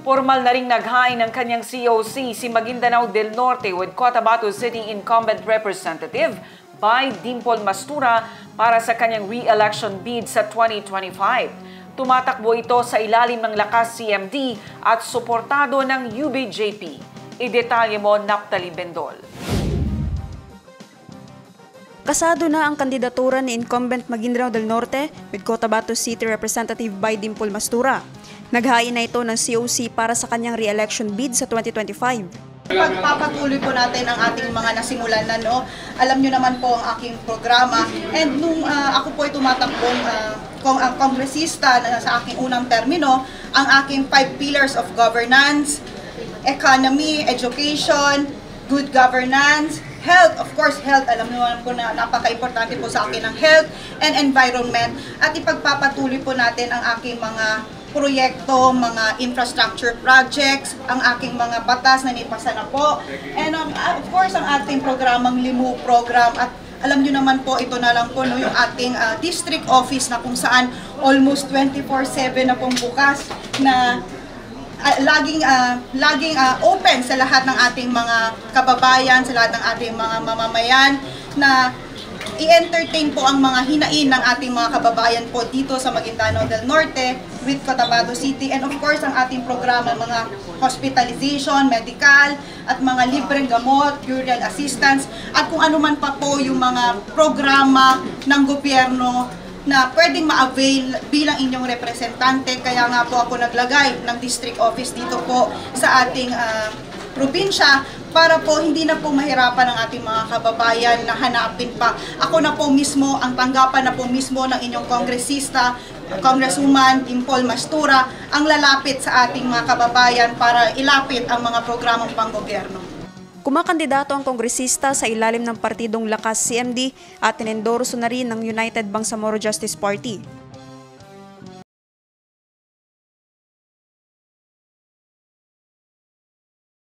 Formal na ring naghain ng kanyang COC si Maguindanao del Norte with Cotabato City incumbent representative by Dimple Mastura para sa kanyang re-election bid sa 2025. Tumatakbo ito sa ilalim ng Lakas CMD at suportado ng UBJP. Idetalye mo, Naptali Bendol. Kasado na ang kandidatura ni incumbent Maguindanao del Norte with Cotabato City Representative by Dimple Mastura. Naghain na ito ng COC para sa kanyang re-election bid sa 2025. Pagpapatuloy po natin ang ating mga nasimulan na, no? Alam nyo naman po ang aking programa. And nung ako po ay tumatakbong ang kongresista na sa aking unang termino, ang aking 5 pillars of governance, economy, education, good governance, health, of course, health, alam nyo naman po na napaka-importante po sa akin ang health and environment. At ipagpapatuloy po natin ang aking mga proyekto, mga infrastructure projects, ang aking mga batas na nipasa na po. And of course, ang ating programang Limu program. At alam nyo naman po, ito na lang po, no, yung ating district office na kung saan almost 24/7 na pong bukas na laging open sa lahat ng ating mga kababayan, sa lahat ng ating mga mamamayan na i-entertain po ang mga hinain ng ating mga kababayan po dito sa Maguindanao del Norte with Cotabato City. And of course, ang ating programa, mga hospitalization, medical, at mga libreng gamot, burial assistance, at kung ano man pa po yung mga programa ng gobyerno na pwedeng ma-avail bilang inyong representante. Kaya nga po ako naglagay ng district office dito po sa ating probinsya para po hindi na po mahirapan ang ating mga kababayan na hanapin pa. Ako na po mismo, ang tanggapan na po mismo ng inyong kongresista, Congresswoman Dimple Mastura, ang lalapit sa ating mga kababayan para ilapit ang mga programang panggobyerno. Kumakandidato ang kongresista sa ilalim ng partidong Lakas CMD at tinendorso na rin ng United Bangsamoro Justice Party.